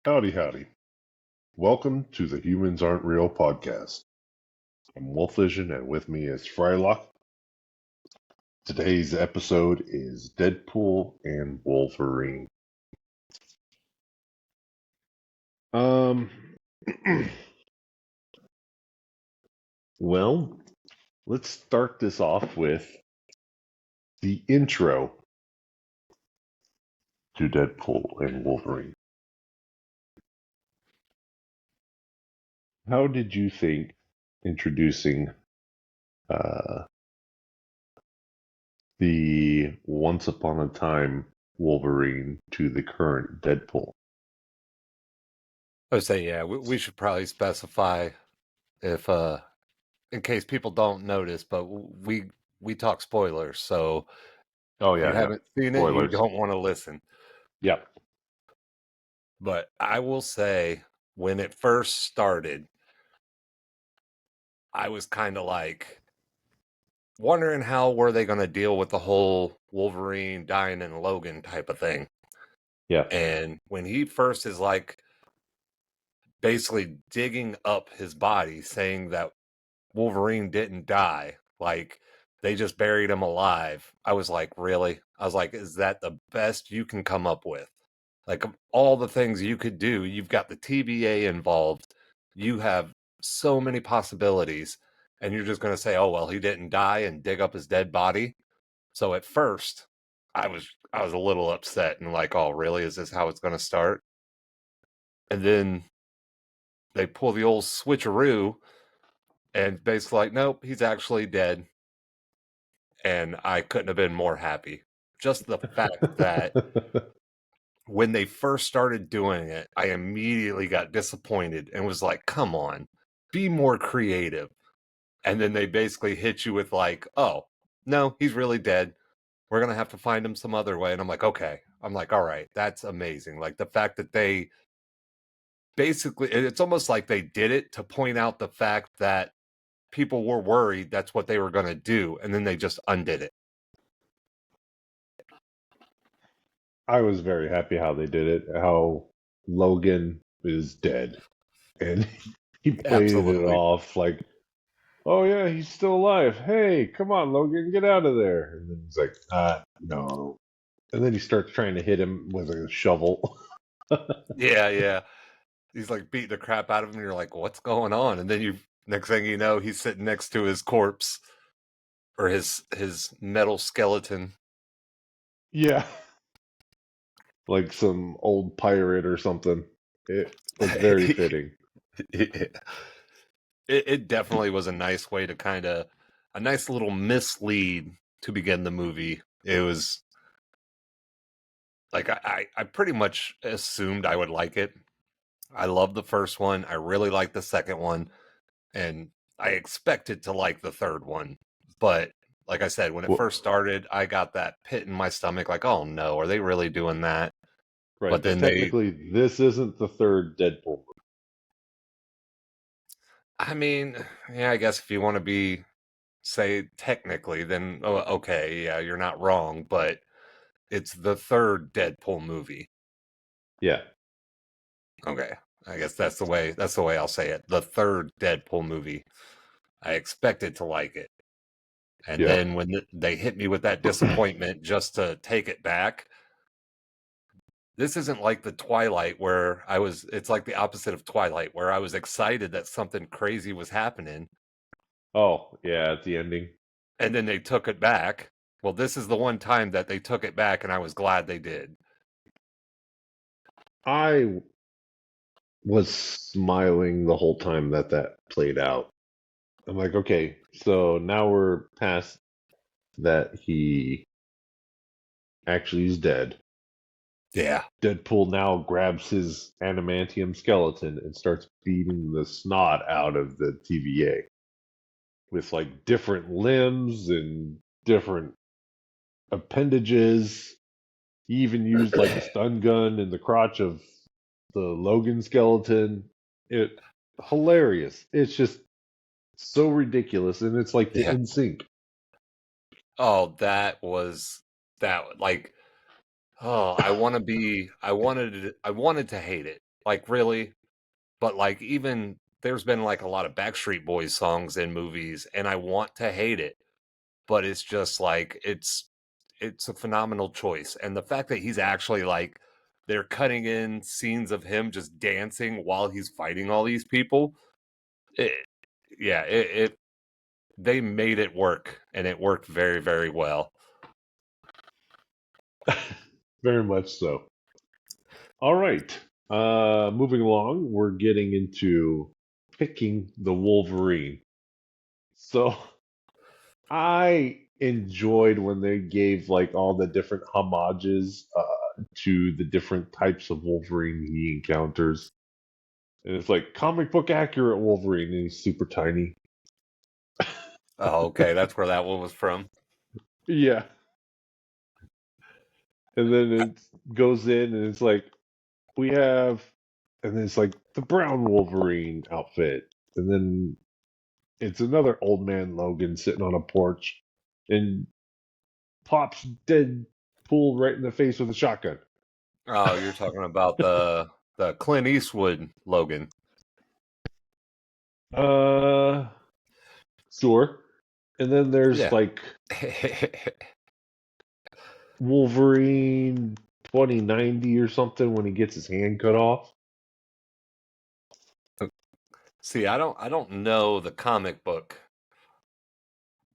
Howdy, howdy. Welcome to the Humans Aren't Real podcast. I'm Wolf Vision, and with me is Frylock. Today's episode is Deadpool and Wolverine. Um, well, let's start this off with the intro to Deadpool and Wolverine. How did you think introducing the Once Upon a Time Wolverine to the current Deadpool? I would say, yeah, we should probably specify if, in case people don't notice, but we talk spoilers. So Oh, if you yeah. haven't seen it, you Spoilers. don't want to listen. Yep. But I will say, when it first started, I was kind of like wondering how were they going to deal with the whole Wolverine dying in Logan type of thing. Yeah. And when he first is like basically digging up his body, saying that Wolverine didn't die. Like they just buried him alive. I was like, really? I was like, is that the best you can come up with? Like of all the things you could do, you've got the TBA involved. You have so many possibilities, and you're just going to say, "Oh well, he didn't die," and dig up his dead body. So at first, I was a little upset and like, "Oh really? Is this how it's going to start?" And then they pull the old switcheroo and basically like, "Nope, he's actually dead." And I couldn't have been more happy. Just the fact that when they first started doing it, I immediately got disappointed and was like, come on, be more creative. And then they basically hit you with like, oh, no, he's really dead. We're going to have to find him some other way. And I'm like, okay. I'm like, all right, that's amazing. Like the fact that they basically, it's almost like they did it to point out the fact that people were worried that's what they were going to do. And then they just undid it. I was very happy how they did it, how Logan is dead. And he played it Absolutely. off like, oh yeah, he's still alive. Hey, come on, Logan, get out of there. And then he's like, no. And then he starts trying to hit him with a shovel. Yeah, yeah. He's like beating the crap out of him. And you're like, what's going on? And then next thing you know, he's sitting next to his corpse or his metal skeleton. Yeah. Like some old pirate or something. It was very fitting. It definitely was a nice way to kind of a nice little mislead to begin the movie. It was like I pretty much assumed I would like it. I love the first one. I really like the second one, and I expected to like the third one. But like I said, when it Well, first started, I got that pit in my stomach, like, oh no, are they really doing that? right, But but then they, technically, this isn't the third Deadpool movie. I mean, yeah, I guess if you want to be, say, technically, then okay, yeah, you're not wrong, but it's the third Deadpool movie. Yeah. Okay. I guess that's the way I'll say it. The third Deadpool movie. I expected to like it. And Yeah. then when they hit me with that disappointment just to take it back, this isn't like the Twilight where it's like the opposite of Twilight where I was excited that something crazy was happening Oh, yeah, at the ending. and then they took it back. Well, this is the one time that they took it back and I was glad they did. I was smiling the whole time that played out. I'm like, okay, so now we're past that he actually is dead. Yeah. Deadpool now grabs his adamantium skeleton and starts beating the snot out of the TVA with like different limbs and different appendages. He even used like a stun gun in the crotch of the Logan skeleton. It hilarious. It's just so ridiculous, and it's like the Yeah. NSYNC. Oh, that like oh, I wanted to hate it. Like, really? But, like, even there's been, like, a lot of Backstreet Boys songs in movies, and I want to hate it, but it's just, like, it's a phenomenal choice, and the fact that he's actually, like, they're cutting in scenes of him just dancing while he's fighting all these people, it yeah, it they made it work, and it worked very, very well. Very much so. All right. Moving along, we're getting into picking the Wolverine. So I enjoyed when they gave like all the different homages to the different types of Wolverine he encounters. And it's like comic book accurate Wolverine, and he's super tiny. Oh, okay, that's where that one was from. Yeah. And then it goes in and it's like, we have, and then it's like the brown Wolverine outfit. And then it's another old man Logan sitting on a porch and pops Deadpool right in the face with a shotgun. Oh, you're talking about the Clint Eastwood Logan. Uh, sure. And then there's Yeah. like Wolverine 2090 or something when he gets his hand cut off. See, I don't know the comic book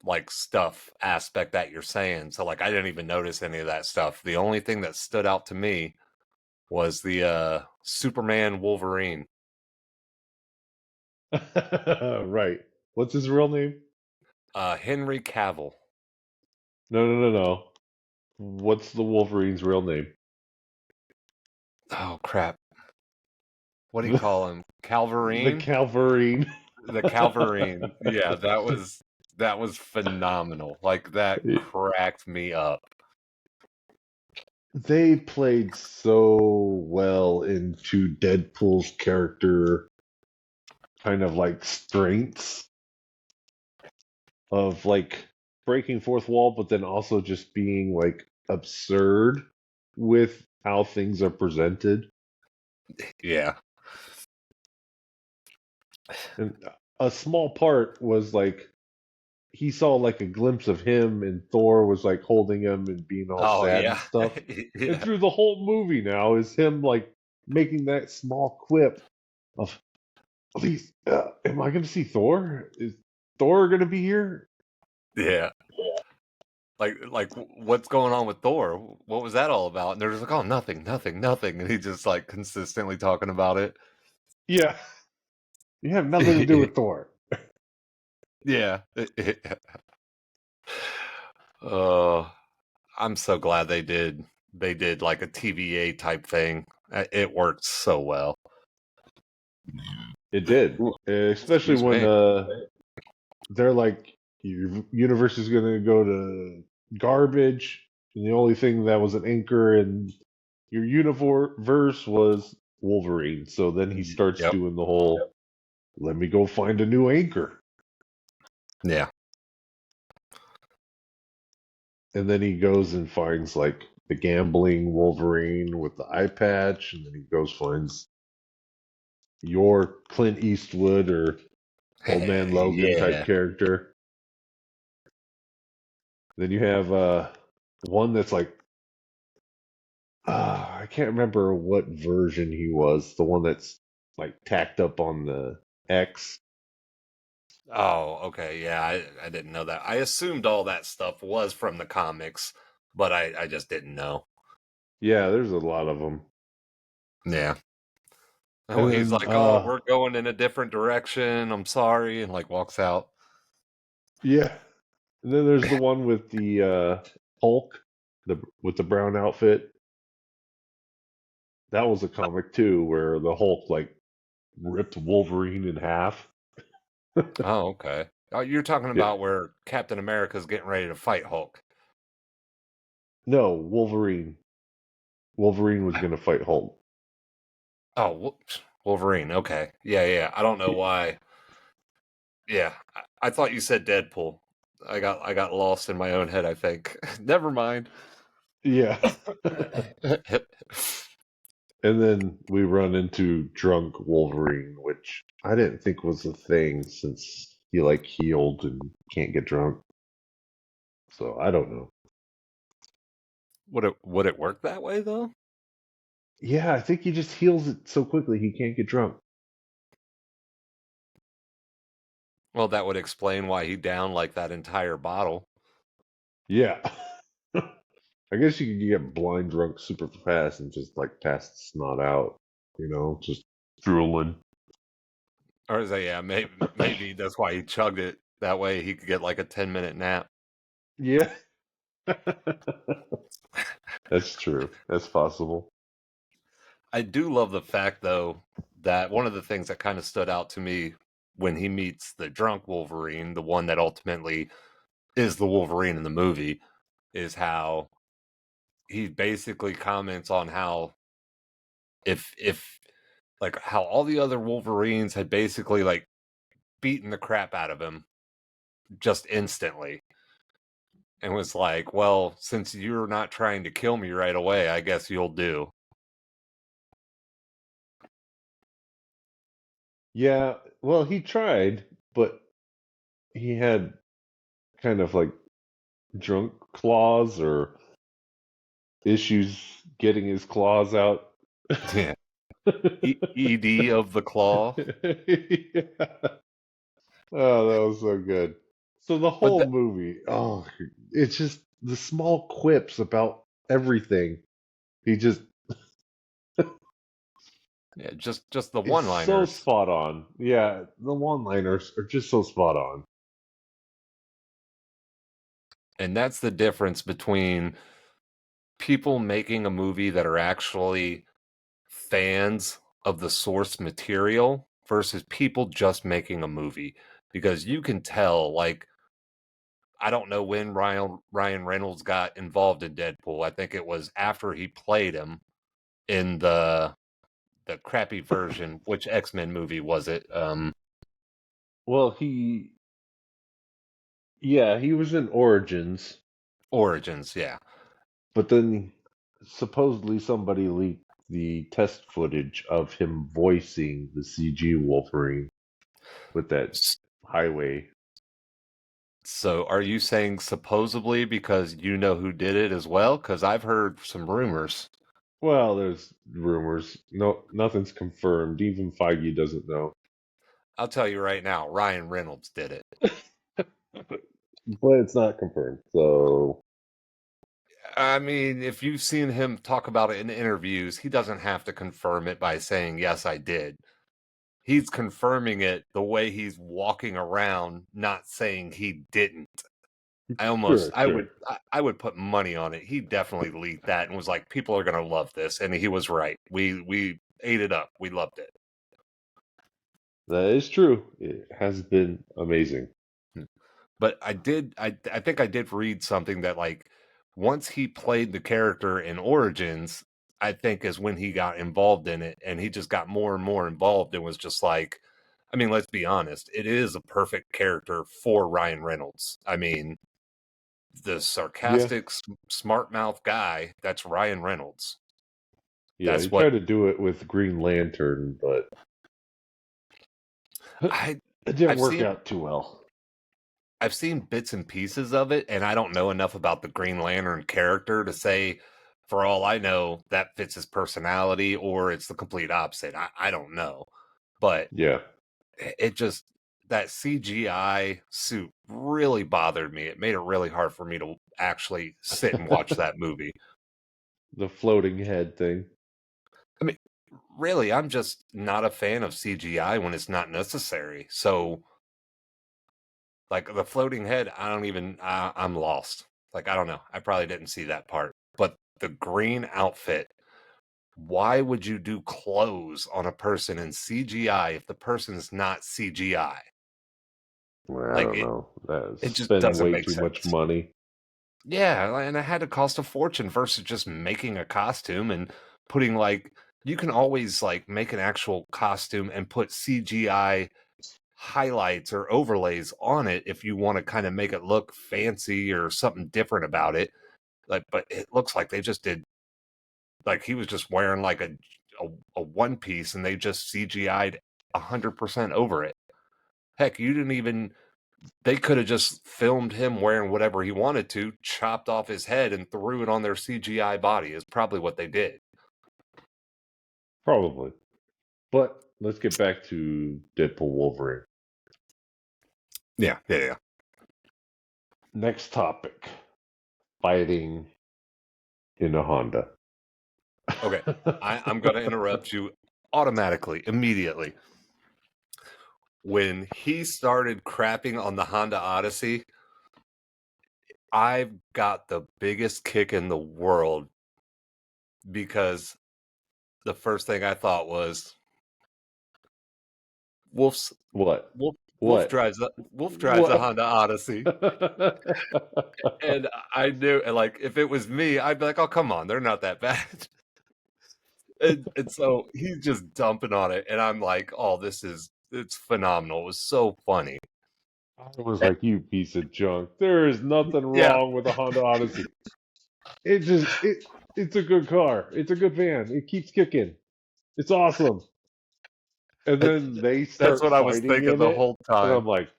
like stuff aspect that you're saying. So like I didn't even notice any of that stuff. The only thing that stood out to me was the Superman Wolverine. Right. What's his real name? Henry Cavill. No, no, no, no. What's the Wolverine's real name? Oh crap. What do you The, call him? the Calverine? Calverine. The Calverine. Yeah, that was phenomenal. Like that cracked me up. They played so well into Deadpool's character, kind of like strengths of like breaking fourth wall, but then also just being like absurd with how things are presented. Yeah. And a small part was like he saw like a glimpse of him, and Thor was like holding him and being all Oh sad yeah. and stuff. And Yeah. through the whole movie now is him like making that small quip of, "Please, am I going to see Thor? Is Thor going to be here?" Yeah. Like what's going on with Thor? What was that all about? And they're just like, oh, nothing, nothing, nothing, and he just like consistently talking about it. Yeah, you have nothing to do with Thor. Yeah. Oh, I'm so glad they did like a TVA type thing. It worked so well. It did, Ooh, especially excuse when me. they're like, your universe is going to go to garbage, and the only thing that was an anchor in your universe was Wolverine. So then he starts Yep. doing the whole, let me go find a new anchor. Yeah. And then he goes and finds like the gambling Wolverine with the eye patch, and then he goes finds your Clint Eastwood or Old Man Logan type Yeah. character. Then you have one that's like, I can't remember what version he was. The one that's like tacked up on the X. Oh, okay. Yeah, I didn't know that. I assumed all that stuff was from the comics, but I just didn't know. Yeah, there's a lot of them. Yeah. Oh, And he's then, like, "Oh, we're going in a different direction. I'm sorry," and like walks out. yeah, and then there's the one with the Hulk, the with the brown outfit. That was a comic too, where the Hulk like ripped Wolverine in half. Oh, okay. Oh, you're talking Yeah, about where Captain America's getting ready to fight Hulk. no, Wolverine. Wolverine was gonna fight Hulk. Oh, Wolverine. Okay. Yeah, yeah. I don't know why. Yeah, I thought you said Deadpool. I got lost in my own head, I think. Never mind. Yeah, And then we run into drunk Wolverine, which I didn't think was a thing since he like healed and can't get drunk. So I don't know. Would it work that way though? Yeah, I think he just heals it so quickly he can't get drunk. Well, that would explain why he downed like that entire bottle. Yeah. I guess you could get blind drunk super fast and just like pass the snot out, just drooling. Or is that, yeah, maybe that's why he chugged it. That way he could get like a 10-minute nap. Yeah. That's true. That's possible. I do love the fact though that one of the things that kind of stood out to me when he meets the drunk Wolverine, the one that ultimately is the Wolverine in the movie, is how he basically comments on how if like how all the other Wolverines had basically like beaten the crap out of him just instantly, and was like, well, since you're not trying to kill me right away, I guess you'll do. Yeah, well, he tried, but he had kind of like drunk claws or issues getting his claws out. Yeah. ED of the claw. Yeah. Oh, that was so good. So the But whole movie, it's just the small quips about everything. He just yeah, just the is so one-liners. spot on. Yeah, the one-liners are just so spot on. And that's the difference between people making a movie that are actually fans of the source material versus people just making a movie. Because you can tell, like, I don't know when Ryan Reynolds got involved in Deadpool. I think it was after he played him in the crappy version. Which X-Men movie was it? Well, yeah, he was in Origins, Origins, yeah. but then supposedly somebody leaked the test footage of him voicing the CG Wolverine with that highway. So are you saying supposedly because you know who did it as well? Because I've heard some rumors. Well, there's rumors. No, nothing's confirmed. Even Feige doesn't know. I'll tell you right now, Ryan Reynolds did it. But it's not confirmed. So, I mean, if you've seen him talk about it in interviews, he doesn't have to confirm it by saying, yes, I did. He's confirming it the way he's walking around, not saying he didn't. sure, sure. I would put money on it. He definitely leaked that and was like, people are gonna love this, and he was right. We ate it up. We loved it. That is true. It has been amazing. But I think I did read something that like once he played the character in Origins, I think is when he got involved in it, and he just got more and more involved and was just like, I mean, let's be honest, it is a perfect character for Ryan Reynolds. I mean, the Yeah. sarcastic, smart mouth guy, that's Ryan Reynolds. Yeah, he That's what tried to do it with Green Lantern, but I it didn't I've work seen out too well. I've seen bits and pieces of it, and I don't know enough about the Green Lantern character to say, for all I know, that fits his personality or it's the complete opposite. I don't know. But Yeah. it just, that CGI suit really bothered me. It made it really hard for me to actually sit and watch that movie. The floating head thing. I mean, really, I'm just not a fan of CGI when it's not necessary. So, like the floating head, I don't even. I'm lost. Like I don't know. I probably didn't see that part. But the green outfit. Why would you do clothes on a person in CGI if the person's not CGI? Well, I Like don't know. it That's just spending doesn't way make too much sense. money. Yeah, and it had to cost a fortune versus just making a costume and putting like you can always like make an actual costume and put CGI highlights or overlays on it if you want to kind of make it look fancy or something different about it. Like, but it looks like they just did like he was just wearing like a one piece and they just CGI'd 100% over it. Heck, you didn't even. They could have just filmed him wearing whatever he wanted to, chopped off his head, and threw it on their CGI body. Is probably what they did. Probably. But let's get back to Deadpool Wolverine. Yeah, yeah, yeah. Next topic. Fighting in a Honda. Okay, I'm going to interrupt you automatically, immediately. When he started crapping on the Honda Odyssey, I've got the biggest kick in the world because the first thing I thought was Wolf's What? Wolf What? Wolf drives a What? Honda Odyssey. And I knew, and like, if it was me, I'd be like, "Oh, come on, they're not that bad." And so he's just dumping on it, and I'm like, "Oh, it's phenomenal." It was so funny. I was Eh, like, you piece of junk. There is nothing Yeah, wrong with a Honda Odyssey. It's a good car. It's a good van. It keeps kicking. It's awesome. And eh, then they that's start what I was fighting thinking in the it, whole and time. I'm like,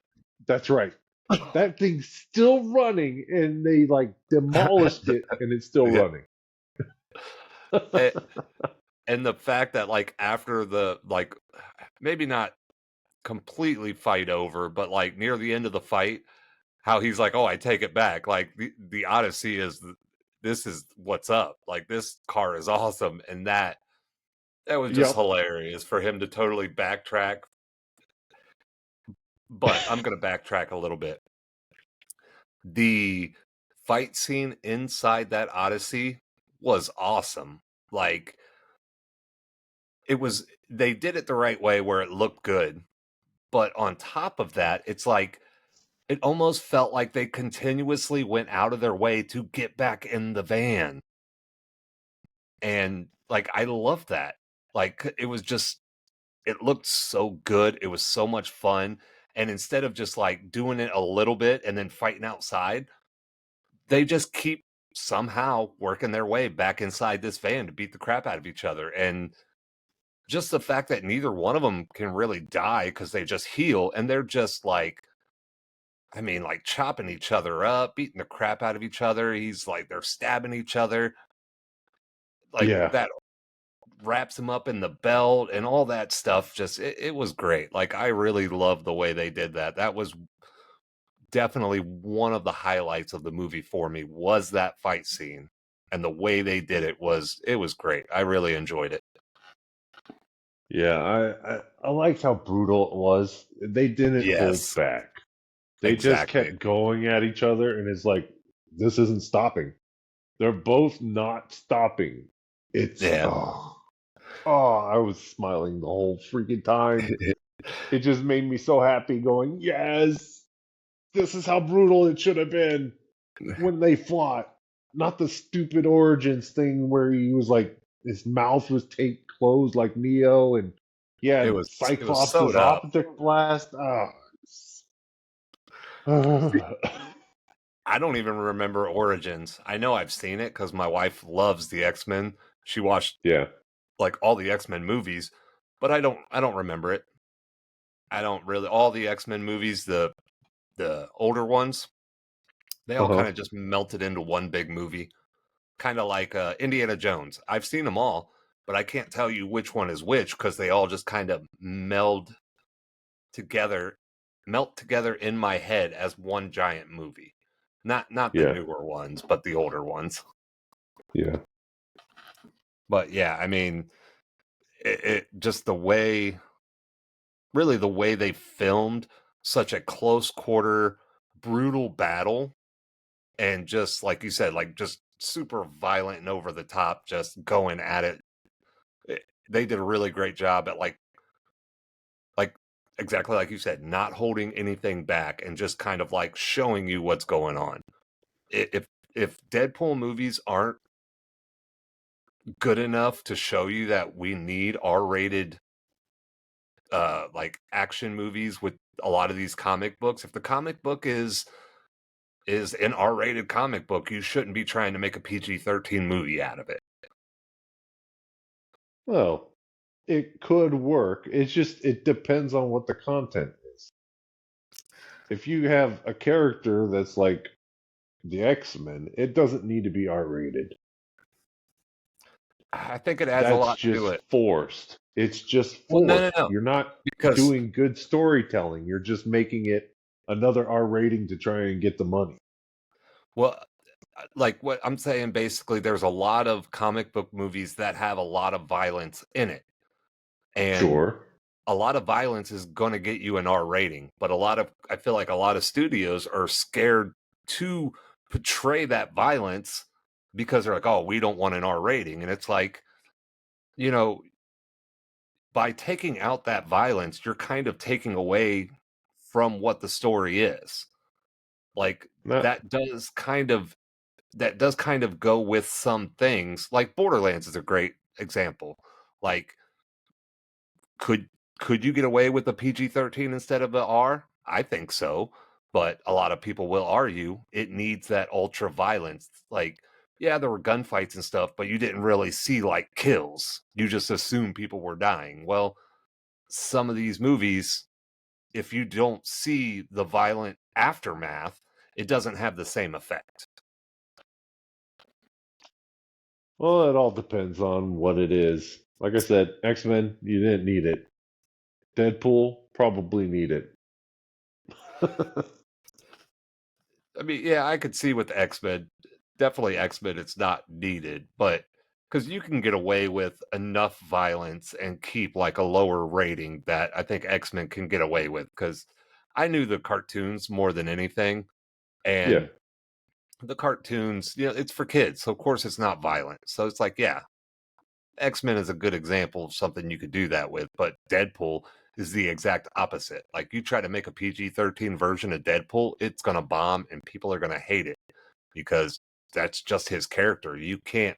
that's right. That thing's still running, and they like demolished it, and it's still Yeah. running. Eh, And the fact that, like, after the, like, maybe not completely fight over, but like near the end of the fight, how he's like, "Oh, I take it back." Like the Odyssey this is what's up. Like this car is awesome, and that was just Yep. hilarious for him to totally backtrack. But I'm gonna backtrack a little bit. The fight scene inside that Odyssey was awesome. Like they did it the right way where it looked good. But on top of that, it's like it almost felt like they continuously went out of their way to get back in the van. And like I love that. Like it looked so good. It was so much fun. And instead of just like doing it a little bit and then fighting outside, they just keep somehow working their way back inside this van to beat the crap out of each other. And just the fact that neither one of them can really die because they just heal and they're just like, I mean, like chopping each other up, beating the crap out of each other. He's like, they're stabbing each other. Like Yeah. that wraps him up in the belt and all that stuff. Just, it was great. Like, I really love the way they did that. That was definitely one of the highlights of the movie for me was that fight scene. And the way they did it was great. I really enjoyed it. Yeah. I liked how brutal it was. They didn't hold Yes, back. They just exactly. kept going at each other, and it's like, this isn't stopping. They're both not stopping. It's Yeah. I was smiling the whole freaking time. It just made me so happy going, yes, this is how brutal it should have been when they fought. Not the stupid Origins thing where he was like his mouth was taped closed like Neo and he It had was it was Cyclops' sewed up. optic blast. I don't even remember Origins. I know I've seen it because my wife loves the X-Men. She watched Yeah. like all the X-Men movies, but I don't remember it. I don't really all the X-Men movies, the older ones, they all Uh-huh. kind of just melted into one big movie. Kind of like Indiana Jones. I've seen them all, but I can't tell you which one is which because they all just kind of together, melt together in my head as one giant movie. Not the Yeah. newer ones, but the older ones. Yeah. But yeah, I mean, it just the way, really the way they filmed such a close quarter, brutal battle, and just like you said, like just super violent and over the top, just going at it. They did a really great job at like exactly like you said, not holding anything back and just kind of like showing you what's going on. If Deadpool movies aren't good enough to show you that we need R-rated like action movies with a lot of these comic books, if the comic book is an R-rated comic book, you shouldn't be trying to make a PG-13 movie out of it. Well, it could work. It's just it depends on what the content is. If you have a character that's like the X-Men, it doesn't need to be R-rated. I think it adds a That's lot to just it. forced. It's just Well, no, no, forced. no, You're not because doing good storytelling. You're just making it another R rating to try and get the money. well, like what I'm saying, basically, there's a lot of comic book movies that have a lot of violence in it, and Sure. a lot of violence is going to get you an R rating. But I feel like a lot of studios are scared to portray that violence because they're like, oh, we don't want an R rating, and it's like, you know, by taking out that violence, you're kind of taking away from what the story is. Like Not that does kind of go with some things. Like Borderlands is a great example. Like could could you get away with a PG-13 instead of a R? I think so, but a lot of people will argue it needs that ultra violence. Like yeah, there were gunfights and stuff, but you didn't really see like kills. You just assumed people were dying. Well, some of these movies, if you don't see the violent aftermath, it doesn't have the same effect. well, it all depends on what it is. Like I said, X-Men, you didn't need it. Deadpool, probably need it. I mean, yeah, I could see with X-Men, definitely X-Men, it's not needed, but because you can get away with enough violence and keep like a lower rating that I think X-Men can get away with. Because I knew the cartoons more than anything, Yeah. and the cartoons, it's for kids, so of course it's not violent. So it's like, yeah, X-Men is a good example of something you could do that with, but Deadpool is the exact opposite. Like you try to make a PG-13 version of Deadpool, it's going to bomb and people are going to hate it because that's just his character. You can't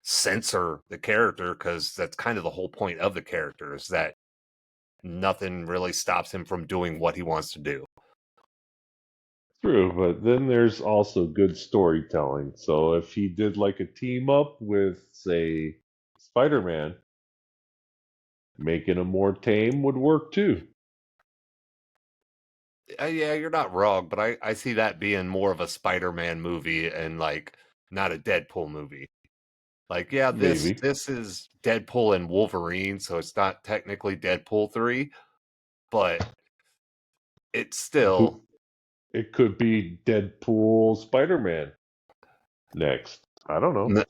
censor the character because that's kind of the whole point of the character is that nothing really stops him from doing what he wants to do. True, but then there's also good storytelling. So if he did like a team up with, say, Spider-Man, making him more tame would work too. Yeah, you're not wrong, but I see that being more of a Spider-Man movie and like not a Deadpool movie. Like, yeah, this Maybe. this is Deadpool and Wolverine, so it's not technically Deadpool 3, but it's still Who it could be Deadpool Spider-Man next. I don't know. n-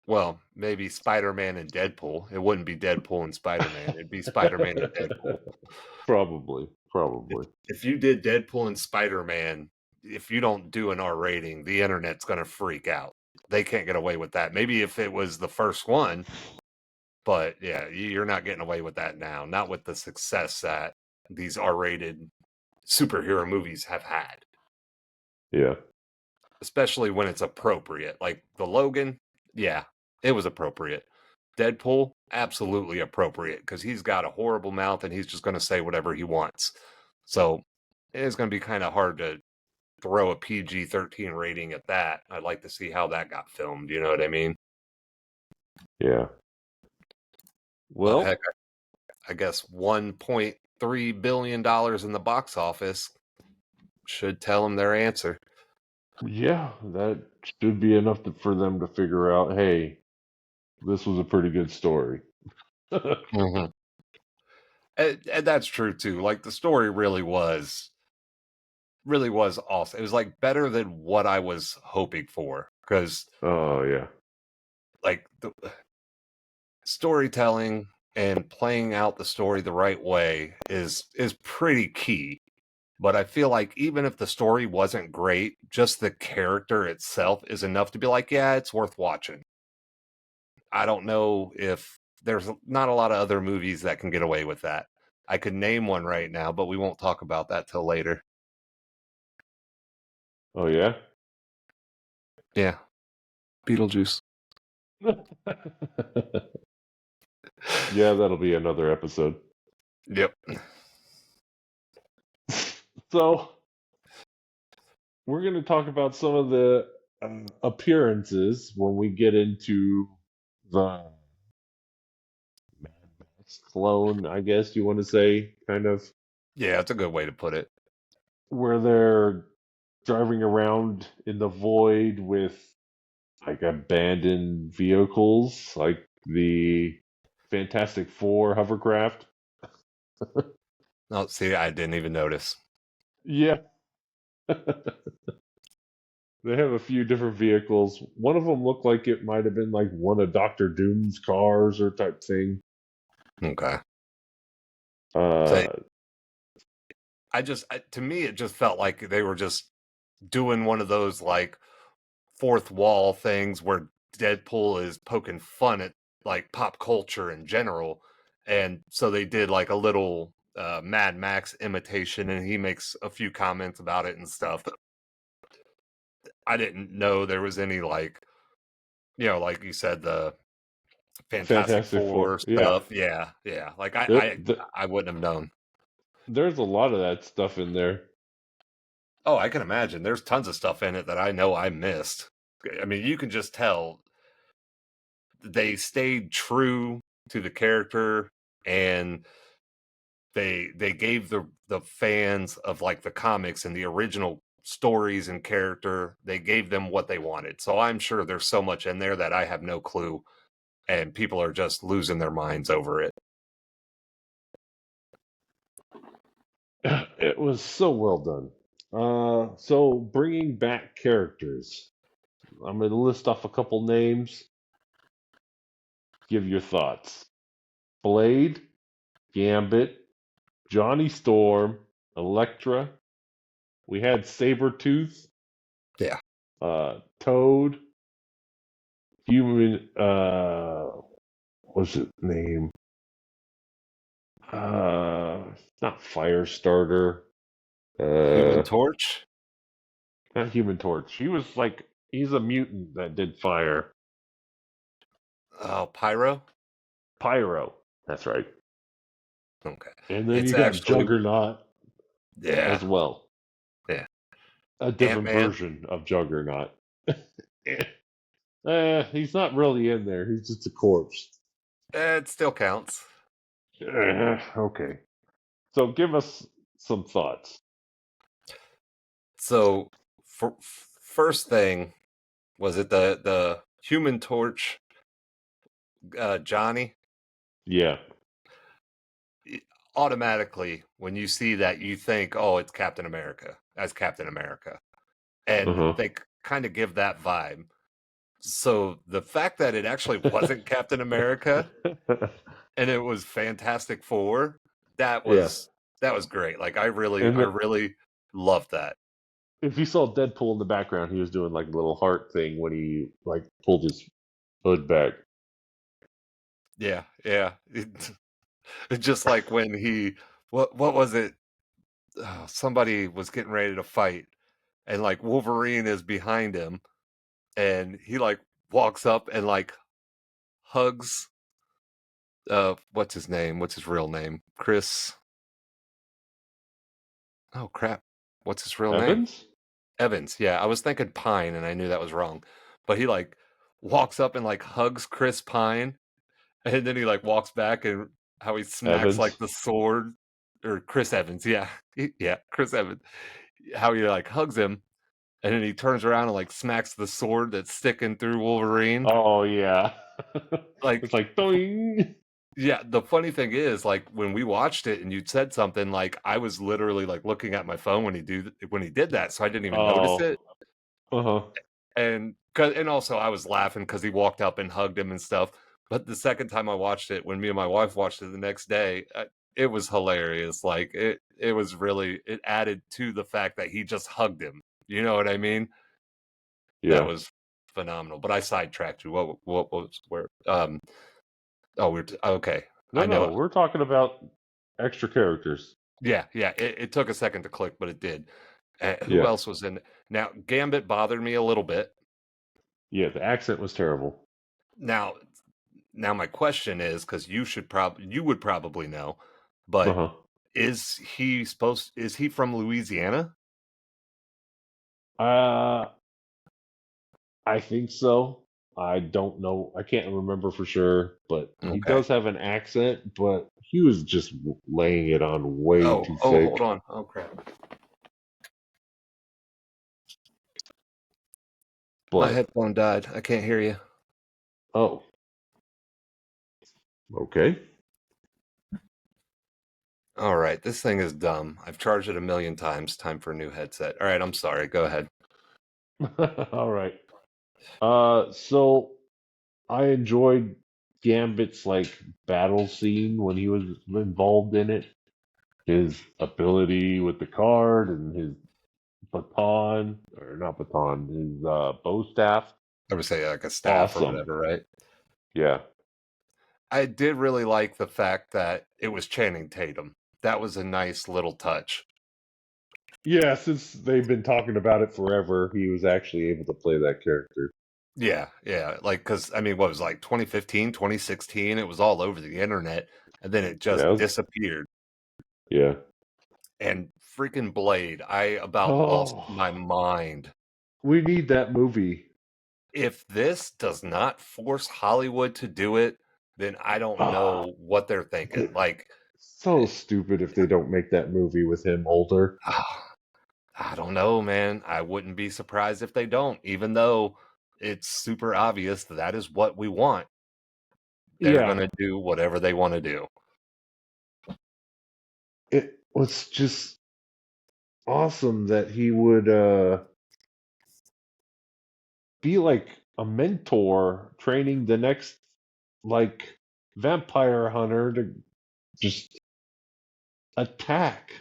well, maybe Spider-Man and Deadpool. It wouldn't be Deadpool and Spider-Man. It'd be Spider-Man and Deadpool. Probably, If probably. if you did Deadpool and Spider-Man, if you don't do an R rating, the internet's going to freak out. They can't get away with that. Maybe if it was the first one, but yeah, you're not getting away with that now. Not with the success that these R-rated superhero movies have had, Yeah. especially when it's appropriate. Like the Logan, yeah, it was appropriate. Deadpool, absolutely appropriate because he's got a horrible mouth and he's just going to say whatever he wants. So it is going to be kind of hard to throw a PG-13 rating at that. I'd like to see how that got filmed. You know what I mean? Yeah. But heck, Well, I guess $1.3 billion in the box office should tell them their answer. yeah, that should be enough for them to figure out, hey, this was a pretty good story. Mhm. And that's true too. Like the story really was awesome. It was like better than what I was hoping for because Oh, yeah. like the storytelling and playing out the story the right way is pretty key. But I feel like even if the story wasn't great, just the character itself is enough to be like, yeah, it's worth watching. I don't know if there's not a lot of other movies that can get away with that. I could name one right now, but we won't talk about that till later. Oh, yeah? Yeah, Beetlejuice. Yeah, that'll be another episode. Yep. So, we're going to talk about some of the appearances when we get into the clone, I guess you want to say, kind of, Yeah, that's a good way to put it. where they're driving around in the void with like abandoned vehicles, like the Fantastic Four hovercraft. Oh, see, I didn't even notice. Yeah. They have a few different vehicles. One of them looked like it might have been like one of Doctor Doom's cars or type thing. Okay. So Uh, to me, it just felt like they were just doing one of those like fourth wall things where Deadpool is poking fun at like pop culture in general. And so they did like a little Mad Max imitation, and he makes a few comments about it and stuff. I didn't know there was any like, like you said, the Fantastic Fantastic Four Four. Yeah. stuff. Yeah, yeah. Like I, There, I, I wouldn't have known. there's a lot of that stuff in there. Oh, I can imagine. There's tons of stuff in it that I know I missed. I mean, you can just tell they stayed true to the character, and they gave the fans of like the comics and the original stories and character, they gave them what they wanted. So I'm sure there's so much in there that I have no clue, and people are just losing their minds over it. It was so well done. So bringing back characters. I'm going to list off a couple names. Give your thoughts. Blade, Gambit, Johnny Storm, Elektra. We had Sabretooth, Yeah. Toad, Human. What's his name? Not Firestarter. Human Uh, Torch. not Human Torch. He's a mutant that did fire. Oh, Pyro. Pyro. That's right. Okay. And then It's you got actually, Juggernaut yeah, as well. yeah. A Ant different Man. version of Juggernaut. He's not really in there. He's just a corpse. It still counts. Okay. So give us some thoughts. So, first thing, was it the Human Torch, Johnny? Yeah. Automatically, when you see that, you think, "Oh, it's Captain America," as Captain America, and Uh they kind of give that vibe. So the fact that it actually wasn't Captain America huh. and it was Fantastic Four, that Yeah. was great. Like And I really loved that. if you saw Deadpool in the background, he was doing like a little heart thing when he like pulled his hood back. Yeah, yeah. It's just like when he, what was it? Somebody was getting ready to fight, and like Wolverine is behind him, and he like walks up and like hugs what's his name? What's his real name? Chris. Oh crap. What's his real name? Evans? Evans. Yeah, I was thinking Pine and I knew that was wrong. But he like walks up and like hugs Chris Pine, and then he like walks back, and how he smacks like Evans? the sword, or Chris Evans. Yeah. Yeah, Chris Evans. How he like hugs him, and then he turns around and like smacks the sword that's sticking through Wolverine. Oh yeah. It's Like, like doing. yeah, the funny thing is, like, when we watched it and you'd said something, like, I was literally like looking at my phone when he did that, so I didn't even notice Oh. it. Uh-huh. And also I was laughing because he walked up and hugged him and stuff. But the second time I watched it, when me and my wife watched it the next day, it was hilarious. Like it was really, it added to the fact that he just hugged him. You know what I mean? That Yeah. was phenomenal. But I sidetracked you. What was where? Oh, okay. No, I no, know. we're talking about extra characters. Yeah, yeah. It took a second to click, but it did. Who Yeah. else was in? Now, Gambit bothered me a little bit. Yeah, the accent was terrible. Now, my question is, because you would probably know, but Uh-huh. is he from Louisiana? Uh I think so. I don't know. I can't remember for sure, but he Okay. does have an accent, but he was just laying it on way Oh, too oh, hold thick. on. Oh crap. My But, headphone died. I can't hear you. oh, okay. All right, this thing is dumb. I've charged it 1,000,000 times. Time for a new headset. All right, I'm sorry. Go ahead. All right. So I enjoyed Gambit's like battle scene when he was involved in it. His ability with the card and his baton, or not baton, his bow staff. I would say like a staff or Awesome. whatever, right? Yeah. I did really like the fact that it was Channing Tatum. That was a nice little touch. Yeah, since they've been talking about it forever, he was actually able to play that character. Yeah, yeah. Like, because, I mean, what was it, like 2015, 2016? It was all over the internet and then it Yeah, just disappeared. yeah. And freaking Blade, I about lost Oh, my mind. we need that movie. If this does not force Hollywood to do it, then I don't Ah, know what they're thinking. Like, so stupid if they don't make that movie with him older. I don't know, man. I wouldn't be surprised if they don't, even though it's super obvious that is what we want. They're Yeah, going to do whatever they want to do. it was just awesome that he would be like a mentor training the next like vampire hunter to just attack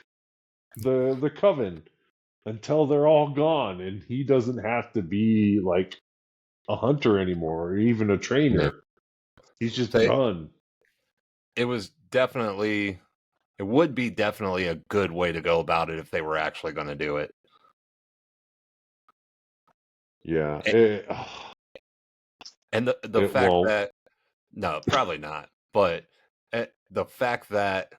the coven until they're all gone and he doesn't have to be like a hunter anymore or even a Yeah. trainer. He's just So done. it was definitely, it would be definitely a good way to go about it if they were actually going to do it. Yeah, A- And the it fact won't. that, no, probably not. But the fact that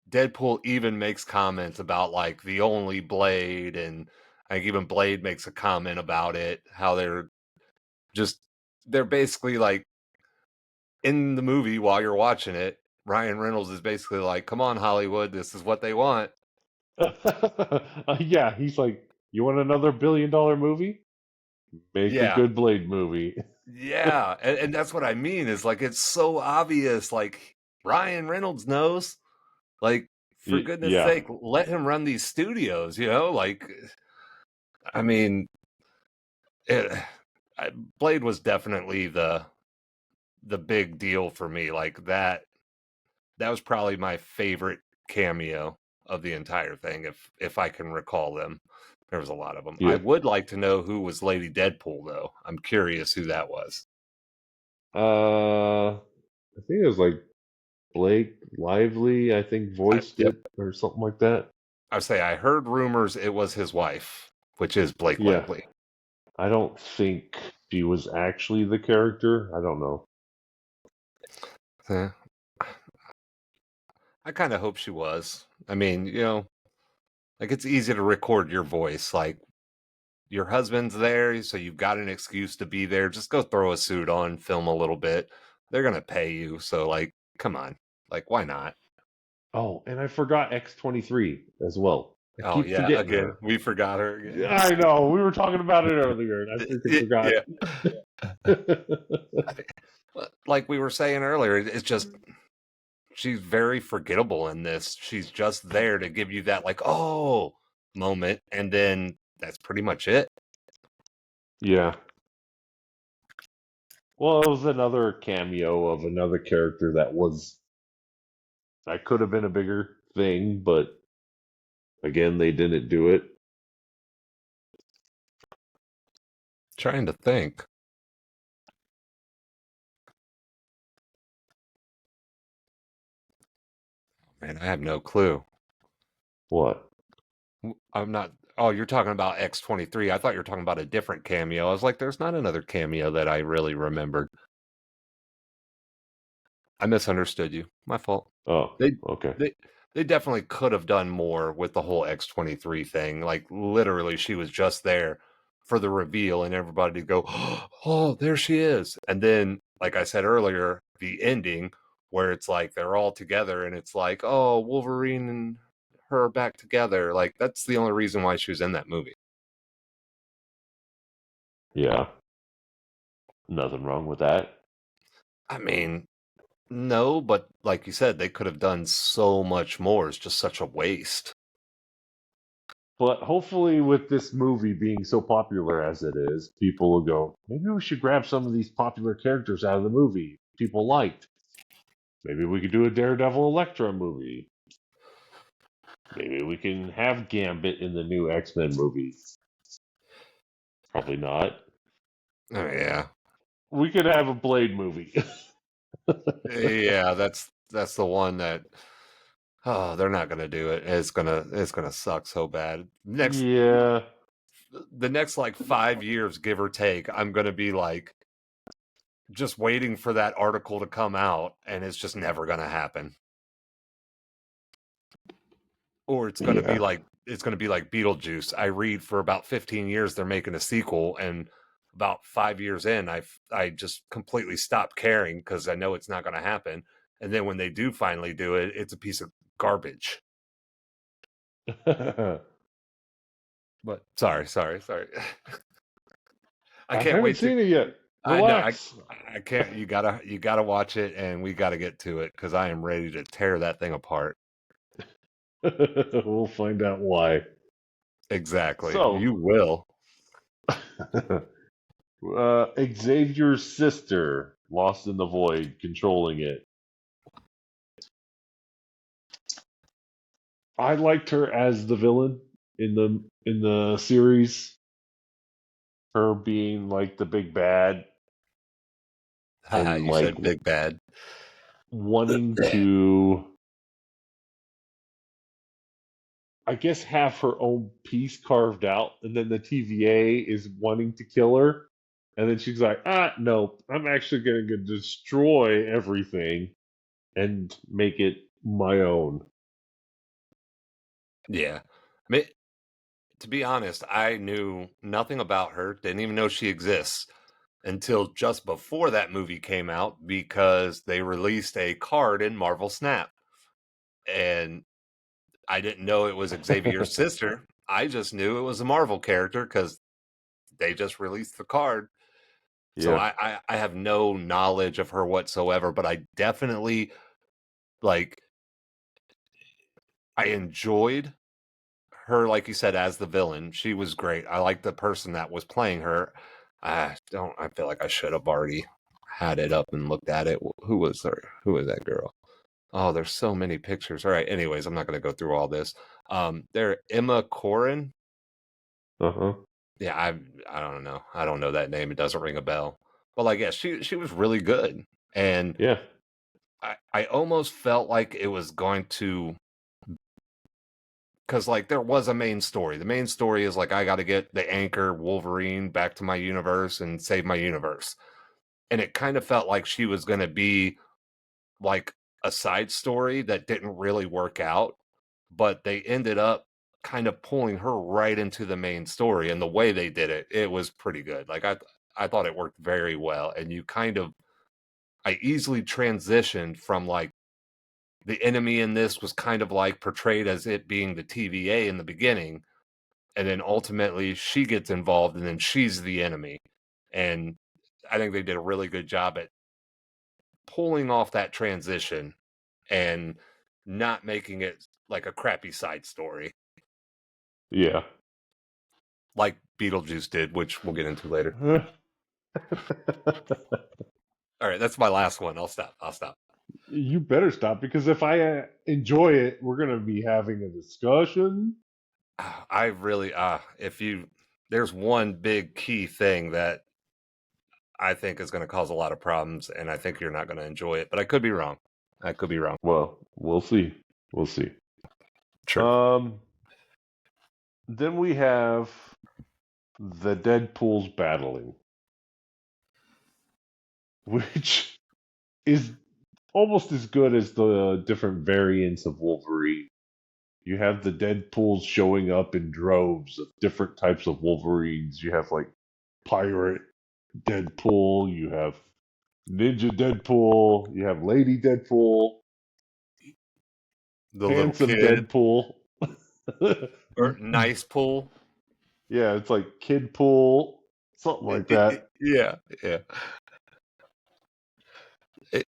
Deadpool even makes comments about like the only Blade, and I think even Blade makes a comment about it, how just they're basically like in the movie while you're watching it, Ryan Reynolds is basically like, "Come on, Hollywood, this is what they want." Yeah, he's like, you want another $1 billion movie? Make a Yeah, good Blade movie. yeah, and that's what I mean. Is like it's so obvious. Like Ryan Reynolds knows. Like for goodness Yeah. sake, let him run these studios. You know, like I mean, it, Blade was definitely the big deal for me. Like that was probably my favorite cameo of the entire thing, if I can recall them. There was a lot of them. I Yeah. would like to know who was Lady Deadpool, though. I'm curious who that was. I think it was like Blake Lively, I think voiced Yep. it or something like that. I say I heard rumors it was his wife, which is Blake Yeah. Lively. I don't think she was actually the character. I don't know. Eh, I kind of hope she was. I mean, like it's easy to record your voice. Like your husband's there, so you've got an excuse to be there. Just go throw a suit on, film a little bit. They're gonna pay you, so like, come on, like why not? Oh, and I forgot X-23 as well. I Oh keep yeah, forgetting again, her. we forgot her again. I know. We were talking about it earlier, and I freaking forgot. Yeah, like we were saying earlier, it's just she's very forgettable in this. She's just there to give you that like oh moment, and then that's pretty much it. Yeah. Well, it was another cameo of another character that could have been a bigger thing, but again, they didn't do it. Trying to think, man, I have no clue. What? I'm not. Oh, you're talking about X-23. I thought you were talking about a different cameo. I was like, there's not another cameo that I really remembered. I misunderstood you. My fault. Oh, They okay. they they definitely could have done more with the whole X-23 thing. Like literally she was just there for the reveal and everybody to go, oh, there she is. And then, like I said earlier, the ending where it's like they're all together and it's like, oh, Wolverine and her back together. Like, that's the only reason why she was in that movie. Yeah. Nothing wrong with that. I mean, no, but like you said, they could have done so much more. It's just such a waste. But hopefully, with this movie being so popular as it is, people will go, maybe we should grab some of these popular characters out of the movie people liked. Maybe we could do a Daredevil Elektra movie. Maybe we can have Gambit in the new X-Men movie. Probably not. Oh, yeah. We could have a Blade movie. Yeah, that's the one that oh, they're not gonna do it. It's gonna suck so bad. Yeah. The next like 5 years, give or take, I'm gonna be like just waiting for that article to come out, and it's just never gonna happen. Or Yeah. it's gonna be like Beetlejuice. I read for about 15 years they're making a sequel, and about 5 years in, I just completely stopped caring because I know it's not gonna happen. And then when they do finally do it, it's a piece of garbage. But sorry. I I can't haven't wait to. seen it yet. I know. Relax. I can't. You gotta watch it, and we gotta get to it because I am ready to tear that thing apart. We'll find out why. Exactly. So, You will. Xavier's sister, lost in the void, controlling it. I liked her as the villain in the series. Her being like the big bad and You like said big bad. wanting to, I guess, have her own piece carved out, and then the TVA is wanting to kill her, and then she's like, no, I'm actually going to destroy everything and make it my own. Yeah. I mean, to be honest, I knew nothing about her. Didn't even know she exists until just before that movie came out because they released a card in Marvel Snap, and I didn't know it was Xavier's sister. I just knew it was a Marvel character because they just released the card. So Yeah. I have no knowledge of her whatsoever, but I definitely like I enjoyed her, like you said, as the villain. She was great. I like the person that was playing her. I feel like I should have already had it up and looked at it. Who was there? Who was that girl? Oh, there's so many pictures. All right. Anyways, I'm not going to go through all this. There, Emma Corrin. Uh huh. Yeah, I don't know. I don't know that name. It doesn't ring a bell. But like, yeah, she was really good, and Yeah. I almost felt like it was going to, because like there was a main story. The main story is like I got to get the anchor Wolverine back to my universe and save my universe, and it kind of felt like she was going to be like a side story that didn't really work out, but they ended up kind of pulling her right into the main story, and the way they did it, it was pretty good. Like I thought it worked very well, and you kind of I easily transitioned from like the enemy in this was kind of like portrayed as it being the TVA in the beginning, and then ultimately she gets involved, and then she's the enemy. And I think they did a really good job at pulling off that transition and not making it like a crappy side story Yeah. like Beetlejuice did, which we'll get into later. All right, that's my last one. I'll stop. You better stop because if I enjoy it, we're going to be having a discussion. I really if you there's one big key thing that I think is going to cause a lot of problems, and I think you're not going to enjoy it. But I could be wrong. I could be wrong. Well, we'll see. We'll see. True. Um, then we have the Deadpools battling, which is almost as good as the different variants of Wolverine. You have the Deadpools showing up in droves of different types of Wolverines. You have like Pirate Deadpool, you have Ninja Deadpool, you have Lady Deadpool, The little Handsome kid Deadpool. or nice pool. Yeah, it's like Kid Pool, something like that. Yeah, yeah. It,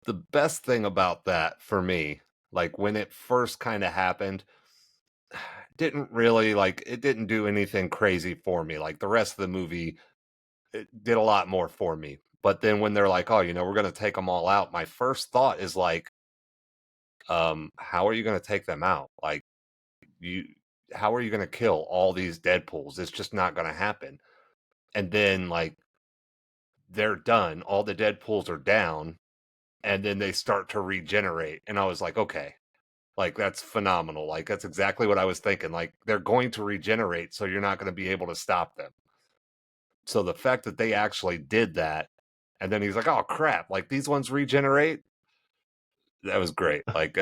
the best thing about that for me, like when it first kind of happened, didn't really like it didn't do anything crazy for me. Like the rest of the movie, it did a lot more for me. But then when they're like, "Oh, we're going to take them all out," my first thought is like, how are you going to take them out? Like you how are you going to kill all these Deadpools? It's just not going to happen. And then like they're done, all the Deadpools are down, and then they start to regenerate. And I was like, okay, like that's phenomenal. Like that's exactly what I was thinking. Like they're going to regenerate, so you're not going to be able to stop them. So the fact that they actually did that, and then he's like, oh crap, like these ones regenerate. That was great. Like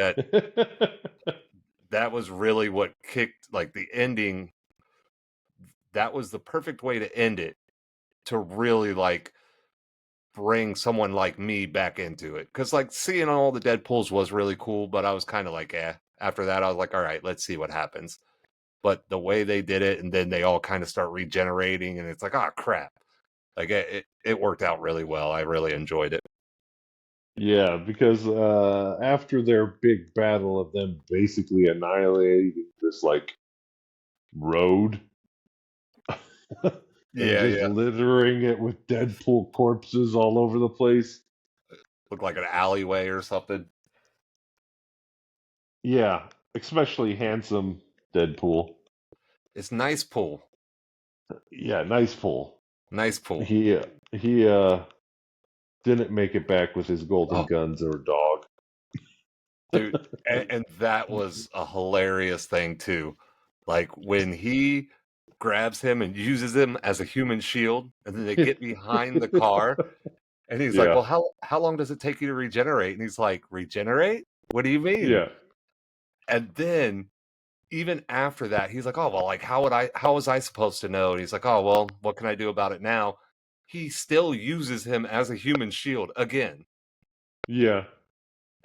that was really what kicked like the ending. That was the perfect way to end it, to really like bring someone like me back into it. Because like seeing all the Deadpools was really cool, but I was kind of like, eh. After that, I was like, all right, let's see what happens. But the way they did it, and then they all kind of start regenerating, and it's like, oh crap. Like it worked out really well. I really enjoyed it. Yeah, because after their big battle of them basically annihilating this like road and Yeah, just yeah. littering it with Deadpool corpses all over the place. Looked like an alleyway or something. Yeah, especially handsome Deadpool. It's nice pool. Yeah, nice pull. Nice pool. He didn't make it back with his golden Oh, guns or dog. dude. And that was a hilarious thing too. Like when he grabs him and uses him as a human shield, and then they get behind the car, and he's like, Yeah, "Well, how long does it take you to regenerate?" And he's like, "Regenerate? What do you mean?" yeah, And then even after that, he's like, "Oh, well, like how was I supposed to know?" And he's like, "Oh, well, what can I do about it now?" He still uses him as a human shield again. yeah.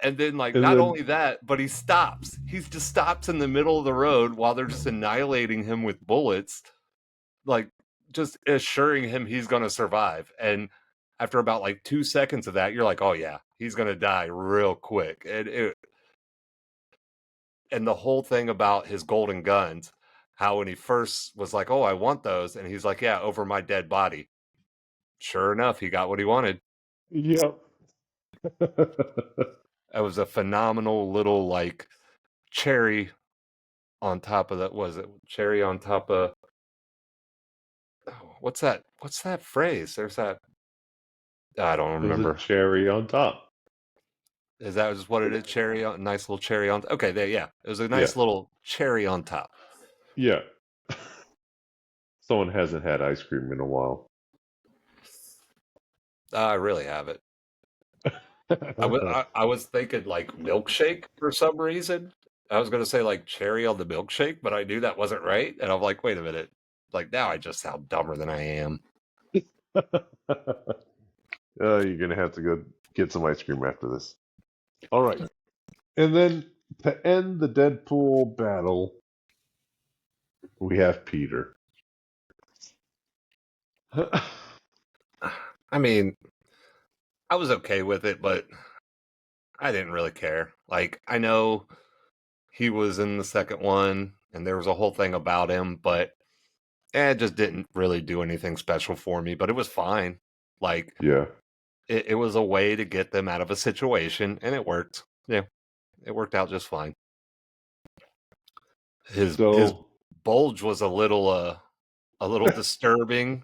And then like And not then only that, but he stops. He's just stops in the middle of the road while they're just annihilating him with bullets, like just assuring him he's going to survive. And after about like 2 seconds of that, you're like, "Oh yeah, he's going to die real quick." And the whole thing about his golden guns, how when he first was like, "Oh, I want those," and he's like, "Yeah, over my dead body." Sure enough, he got what he wanted. yep. It was a phenomenal little like cherry on top of that. Was it cherry on top of oh, what's that? What's that phrase? There's that. I don't It was a remember. cherry on top. Is that just what it is? Cherry on, nice little cherry on. Okay, there, yeah. It was a Yeah, nice little cherry on top. yeah. Someone hasn't had ice cream in a while. I really have it. I was thinking like milkshake for some reason. I was gonna say like cherry on the milkshake, but I knew that wasn't right, and I'm like, wait a minute. Like now, I just sound dumber than I am. You're gonna have to go get some ice cream after this. All right, and then to end the Deadpool battle, we have Peter. I mean, I was okay with it, but I didn't really care. Like I know he was in the second one, and there was a whole thing about him, but it just didn't really do anything special for me. But it was fine. Like Yeah. it was a way to get them out of a situation, and it worked. Yeah, it worked out just fine. His So bulge was a little disturbing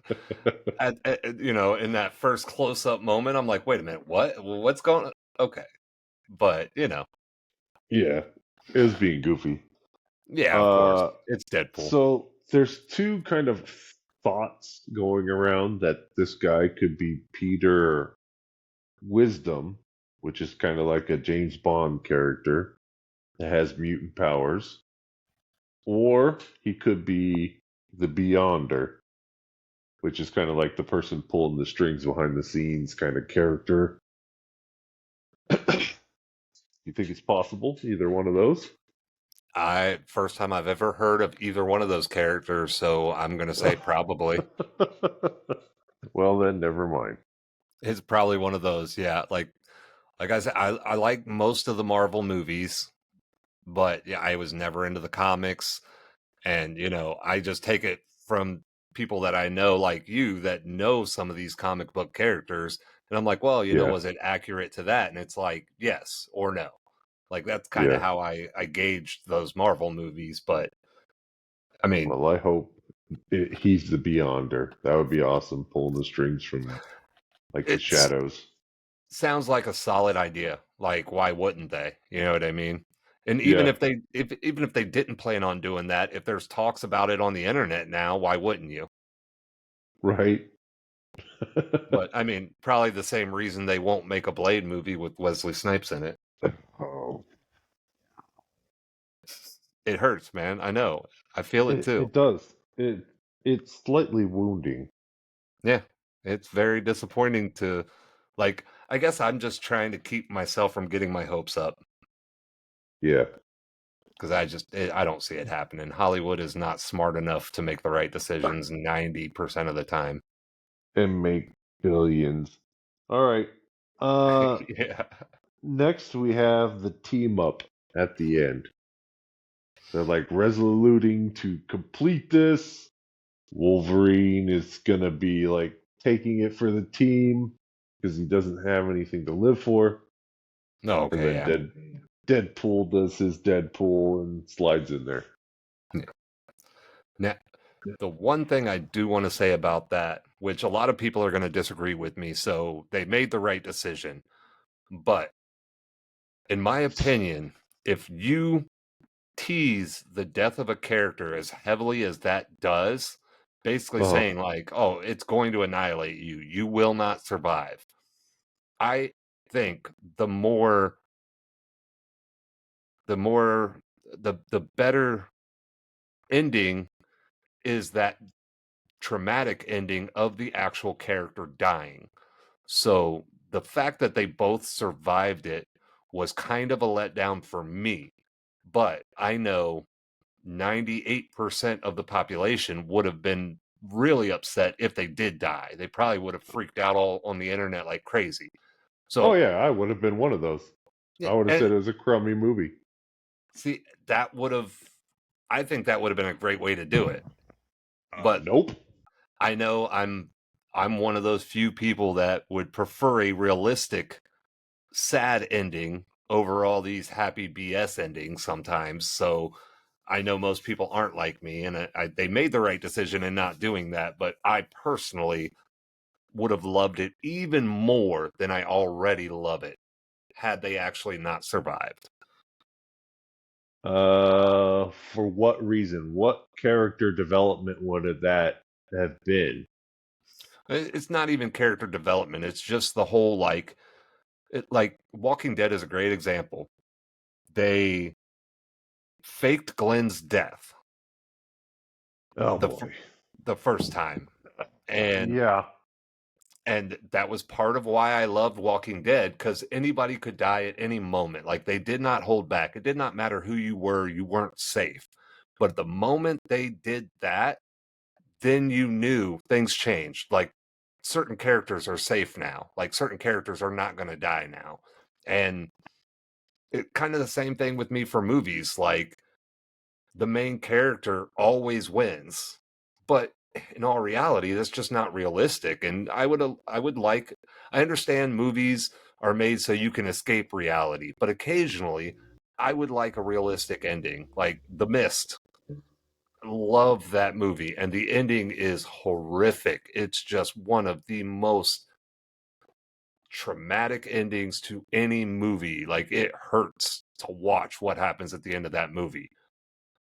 in that first close up moment. I'm like, wait a minute, what's going on? Okay, but yeah, it was being goofy. yeah, of course, Uh, it's Deadpool. so there's two kind of thoughts going around that this guy could be Peter Wisdom, which is kind of like a James Bond character, that has mutant powers, or he could be the Beyonder, which is kind of like the person pulling the strings behind the scenes kind of character. You think it's possible, either one of those? I first time I've ever heard of either one of those characters, so I'm gonna say probably. Well, then, never mind. It's probably one of those, yeah. Like I said, I like most of the Marvel movies, but yeah, I was never into the comics. And, I just take it from people that I know, like you, that know some of these comic book characters. And I'm like, well, Yeah, was it accurate to that? And it's like, yes or no. Like, that's kind of yeah. how I gauged those Marvel movies. But I mean, Well, I hope he's the Beyonder. That would be awesome, pulling the strings from like the it shadows. sounds like a solid idea. Like, why wouldn't they? You know what I mean? And even Yeah, if even if they didn't plan on doing that, if there's talks about it on the internet now, why wouldn't you? right. But I mean, probably the same reason they won't make a Blade movie with Wesley Snipes in it. Oh, It hurts, man. I know. I feel it too. it does. It's slightly wounding. Yeah. It's very disappointing to like I guess I'm just trying to keep myself from getting my hopes up Yeah, because I don't see it happening. Hollywood is not smart enough to make the right decisions 90% of the time. and make billions. All right. Uh, Yeah. next we have the team up at the end. They're like resoluting to complete this. Wolverine is gonna be like taking it for the team because he doesn't have anything to live for. No, And okay, then yeah. Deadpool does his Deadpool and slides in there. Yeah. Now, the one thing I do want to say about that, which a lot of people are going to disagree with me, so they made the right decision. But in my opinion, if you tease the death of a character as heavily as that does, basically Uh-huh. saying, like, oh, it's going to annihilate you, you will not survive. I think the more, the better ending is that traumatic ending of the actual character dying. So the fact that they both survived it was kind of a letdown for me. But I know 98% of the population would have been really upset if they did die. They probably would have freaked out all on the internet like crazy. Oh So, yeah, I would have been one of those. yeah, I would have and said it was a crummy movie. see, I think that would have been a great way to do it. But Nope. I know I'm one of those few people that would prefer a realistic sad ending over all these happy BS endings sometimes. So I know most people aren't like me, and they made the right decision in not doing that. But I personally would have loved it even more than I already love it had they actually not survived. For what reason? What character development would that have been? It's not even character development. It's just the whole like Walking Dead is a great example. They faked Glenn's death Oh the boy. the first time, and Yeah. that was part of why I loved Walking Dead, because anybody could die at any moment. Like, they did not hold back. It did not matter who you were, you weren't safe. But the moment they did that, then you knew things changed. Like, certain characters are safe now. Like, certain characters are not going to die now. And it kind of the same thing with me for movies. Like, the main character always wins. But in all reality, that's just not realistic. And I understand movies are made so you can escape reality, but occasionally I would like a realistic ending, like The Mist. Love that movie. And the ending is horrific. It's just one of the most traumatic endings to any movie. Like, it hurts to watch what happens at the end of that movie,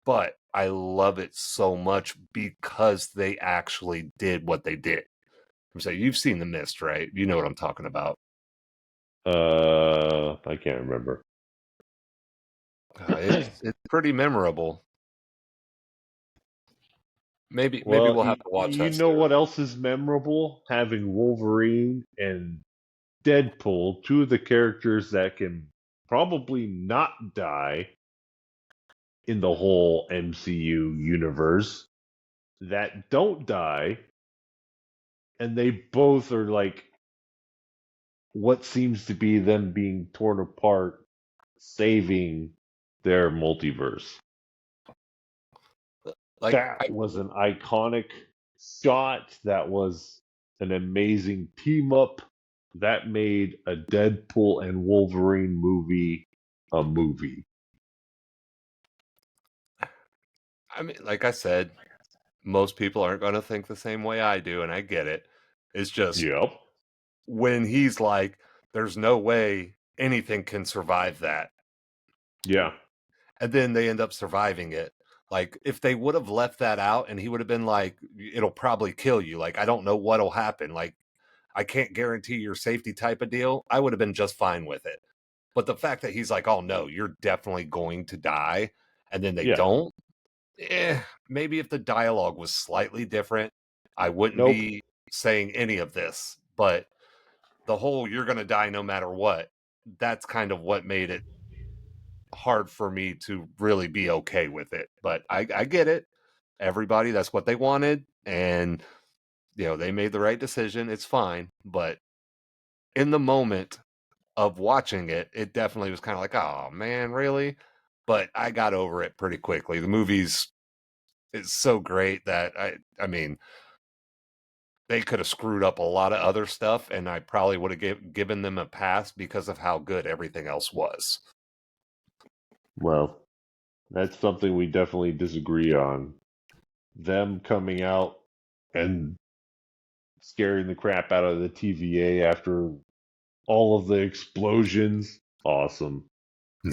but I love it so much because they actually did what they did. So you've seen The Mist, right? You know what I'm talking about. I can't remember. It's pretty memorable. Maybe Well, we'll have to watch you that know soon. what else is memorable? Having Wolverine and Deadpool, two of the characters that can probably not die in the whole MCU universe, that don't die, and they both are like what seems to be them being torn apart, saving their multiverse. Like That was an iconic shot. That was an amazing team up. That made a Deadpool and Wolverine movie a movie. I mean, like I said, most people aren't going to think the same way I do, and I get it. It's just Yep. when he's like, "There's no way anything can survive that," Yeah. and then they end up surviving it. Like if they would have left that out, and he would have been like, "It'll probably kill you." Like I don't know what'll happen. Like I can't guarantee your safety type of deal. I would have been just fine with it. But the fact that he's like, "Oh no, you're definitely going to die," and then they Yeah. don't. Maybe if the dialogue was slightly different, I wouldn't Nope. be saying any of this. But the whole "you're going to die no matter what," that's kind of what made it hard for me to really be okay with it. But I get it. Everybody, that's what they wanted, and they made the right decision. It's fine. But in the moment of watching it, it definitely was kind of like, oh man, really? But I got over it pretty quickly. The movie's is so great that I mean, they could have screwed up a lot of other stuff, and I probably would have given them a pass because of how good everything else was. Well, that's something we definitely disagree on. Them coming out and scaring the crap out of the TVA after all of the explosions. Awesome.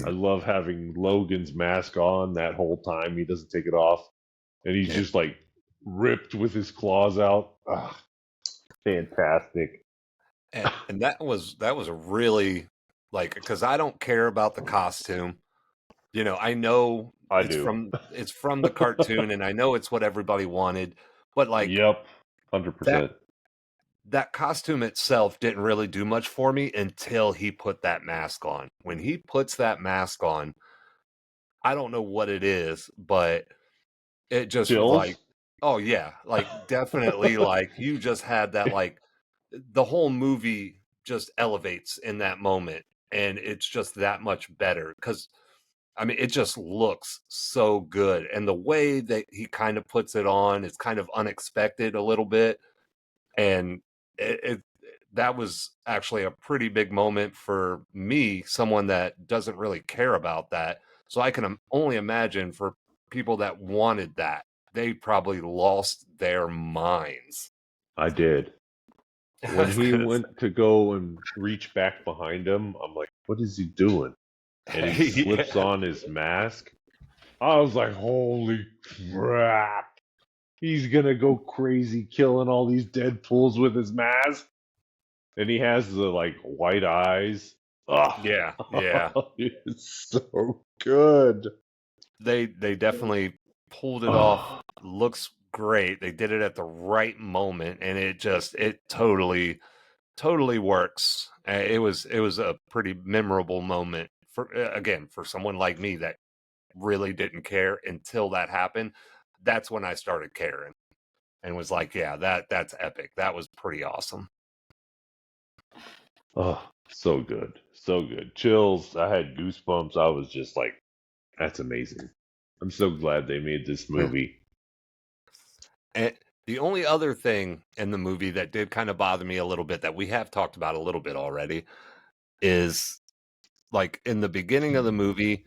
I love having Logan's mask on that whole time. He doesn't take it off. And he's Yeah. just like ripped with his claws out. Ah, fantastic. And that was a really like because I don't care about the costume. I know I it's do. from the cartoon, and I know it's what everybody wanted, but like Yep. that 100%. that costume itself didn't really do much for me until he put that mask on. When he puts that mask on, I don't know what it is, but it just like, Chills? oh yeah, like definitely like you just had that like the whole movie just elevates in that moment and it's just that much better cuz I mean it just looks so good and the way that he kind of puts it on is kind of unexpected a little bit and it that was actually a pretty big moment for me, someone that doesn't really care about that. So I can only imagine for people that wanted that, they probably lost their minds. I did. I When was he gonna went to go and reach back behind him, I'm like, what is he doing? And he say, slips yeah, on his mask. I was like, holy crap. He's gonna go crazy killing all these Deadpools with his mask. And he has the like white eyes. yeah, yeah. Oh, it's so good. They definitely pulled it off. Oh, Looks great. They did it at the right moment, and it totally works. It was a pretty memorable moment for again for someone like me that really didn't care until that happened. That's when I started caring and was like, yeah, that's epic. That was pretty awesome. oh, so good. So good. Chills. I had goosebumps. I was just like, that's amazing. I'm so glad they made this movie. And the only other thing in the movie that did kind of bother me a little bit that we have talked about a little bit already is like in the beginning of the movie,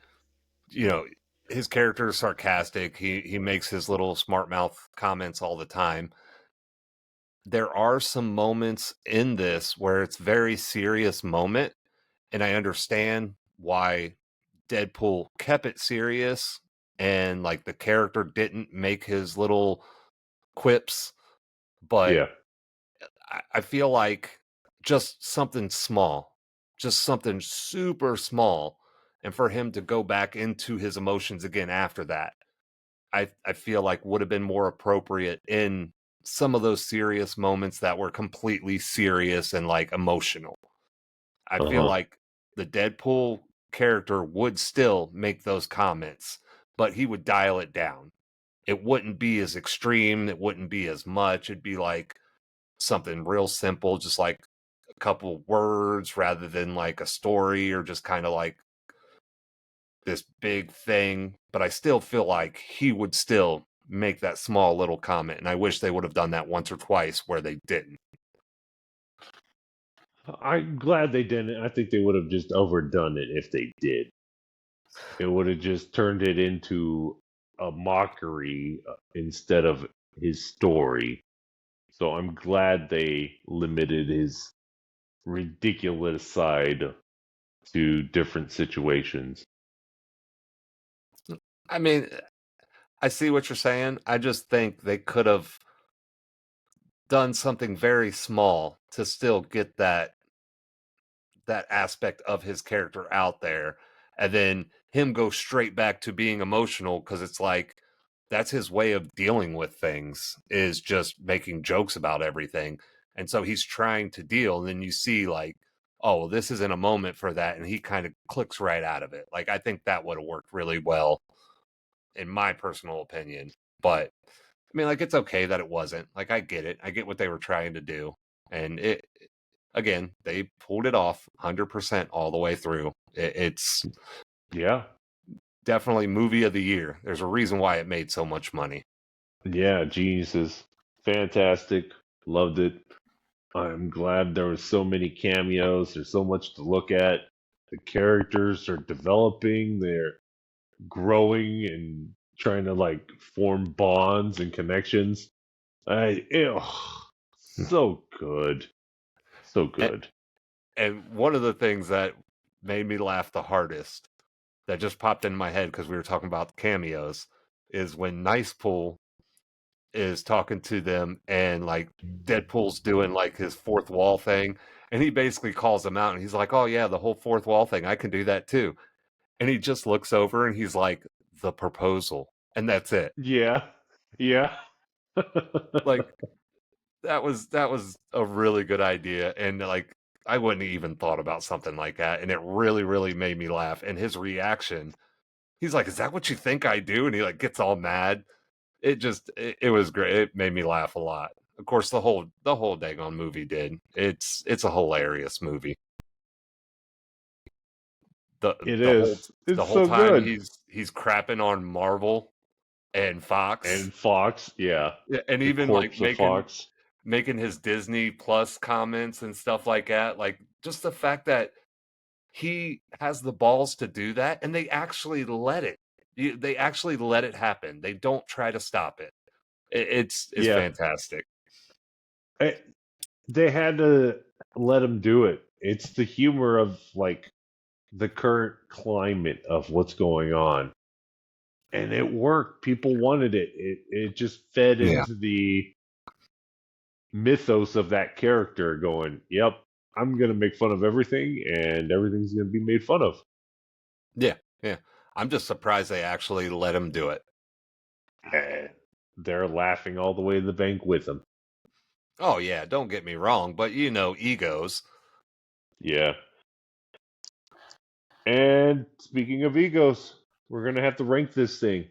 you know, his character is sarcastic. He makes his little smart mouth comments all the time. There are some moments in this where it's very serious moment, and I understand why Deadpool kept it serious and like the character didn't make his little quips, but Yeah. I feel like just something small, just something super small. and for him to go back into his emotions again after that, I feel like would have been more appropriate in some of those serious moments that were completely serious and like emotional. I feel Uh-huh. like the Deadpool character would still make those comments, but he would dial it down. It wouldn't be as extreme, it wouldn't be as much. It'd be like something real simple, just like a couple words rather than like a story or just kind of like this big thing. But I still feel like he would still make that small little comment. And I wish they would have done that once or twice where they didn't. I'm glad they didn't. I think they would have just overdone it if they did. It would have just turned it into a mockery instead of his story. So I'm glad they limited his ridiculous side to different situations. I mean, I see what you're saying. I just think they could have done something very small to still get that aspect of his character out there, and then him go straight back to being emotional because it's like that's his way of dealing with things, is just making jokes about everything. And so he's trying to deal, and then you see like, oh well, this isn't a moment for that, and he kind of clicks right out of it. Like I think that would have worked really well in my personal opinion. But I mean, like, it's okay that it wasn't. Like, I get it. I get what they were trying to do. And it, again, they pulled it off 100% all the way through. It's Yeah. definitely movie of the year. There's a reason why it made so much money. Yeah, Genius is fantastic. Loved it. I'm glad there were so many cameos. There's so much to look at. The characters are developing. They're growing and trying to like form bonds and connections. Ew, so good, so And, good. and one of the things that made me laugh the hardest that just popped in my head because we were talking about cameos is when Nice Pool is talking to them and like Deadpool's doing like his fourth wall thing, and he basically calls him out and he's like, "Oh yeah, the whole fourth wall thing, I can do that too." And he just looks over and he's like, "The proposal." And that's it. Yeah, yeah, Like that was a really good idea, and like I wouldn't even thought about something like that, and it really really made me laugh. And his reaction, he's like, "Is that what you think I do?" And he like gets all mad. It was great. It made me laugh a lot. Of course, the whole daggone movie did. It's a hilarious movie. The it the whole is. the It's whole so time good. he's crapping on Marvel and Fox, And Fox, yeah, yeah, and the even like corpse of making Fox. making his Disney Plus comments and stuff like that. Like just the fact that he has the balls to do that, and they actually let it. They actually let it happen. They don't try to stop it. It's Yeah, fantastic. I, they had to let him do it. It's the humor of like the current climate of what's going on, and it worked. People wanted it. It just fed Yeah. into the mythos of that character. Going, yep, I'm gonna make fun of everything, and everything's gonna be made fun of. Yeah, yeah. I'm just surprised they actually let him do it. Eh, they're laughing all the way to the bank with him. Oh yeah, don't get me wrong, but egos. Yeah. And speaking of egos, we're gonna have to rank this thing.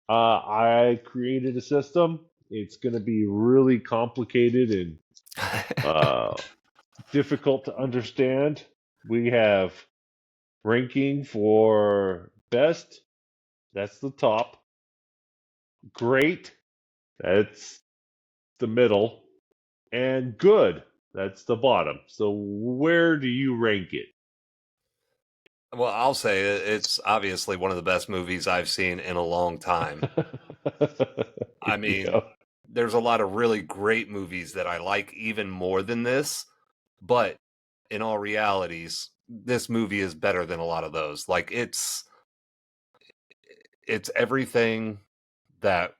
I created a system. It's gonna be really complicated and uh, difficult to understand. We have ranking for best. That's the top. Great. That's the middle. And good. That's the bottom. So where do you rank it? Well, I'll say it's obviously one of the best movies I've seen in a long time. I mean, Yeah. there's a lot of really great movies that I like even more than this, but in all realities, this movie is better than a lot of those. Like it's everything that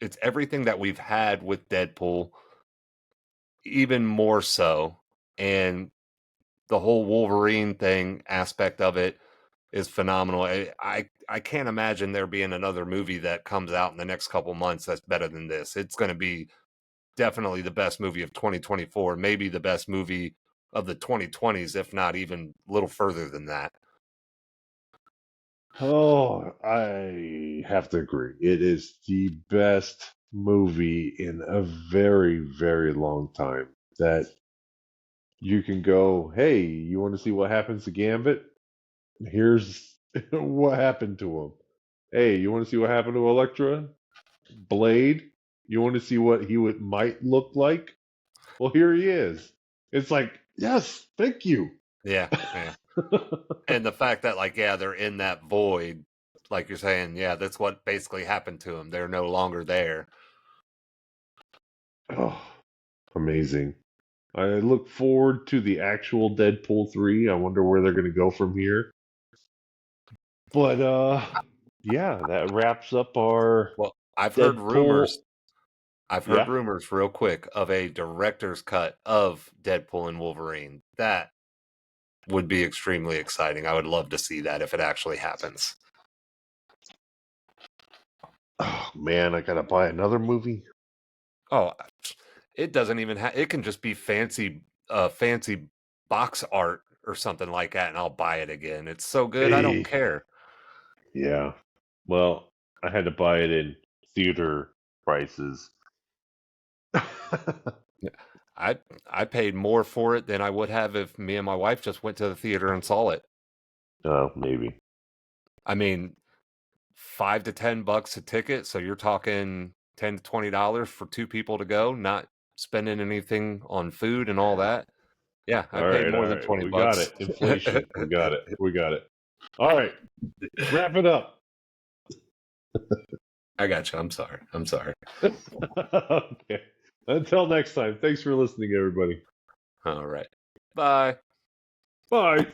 it's everything that we've had with Deadpool, even more so. And the whole Wolverine thing aspect of it is phenomenal. I can't imagine there being another movie that comes out in the next couple months that's better than this. It's going to be definitely the best movie of 2024, maybe the best movie of the 2020s, if not even a little further than that. Oh, I have to agree. It is the best movie in a very, very long time. That you can go, hey, you want to see what happens to Gambit? Here's what happened to him. Hey, you want to see what happened to Elektra? Blade? You want to see what he might look like? Well, here he is. It's like, yes, thank you. Yeah, yeah. And the fact that, like, yeah, they're in that void, like you're saying, yeah, that's what basically happened to them. They're no longer there. Oh, amazing. I look forward to the actual Deadpool 3. I wonder where they're going to go from here. But yeah, that wraps up our Well, I've heard Deadpool. rumors. I've heard Yeah. rumors real quick of a director's cut of Deadpool and Wolverine. That would be extremely exciting. I would love to see that if it actually happens. Oh man, I got to buy another movie. Oh, it doesn't even have, it can just be fancy box art or something like that, and I'll buy it again. It's so good, I don't Hey. care. Yeah. Well, I had to buy it in theater prices. Yeah. I paid more for it than I would have if me and my wife just went to the theater and saw it. Oh, maybe. I mean, $5 to $10 a ticket, so you're talking $10 to $20 for two people to go, not spending anything on food and all that. Yeah, I All paid right, more all than right. 20 We got bucks. it. Inflation. We got it. We got it. All right. Wrap it up. I got you. I'm sorry. I'm sorry. Okay. Until next time. Thanks for listening, everybody. All right. Bye. Bye.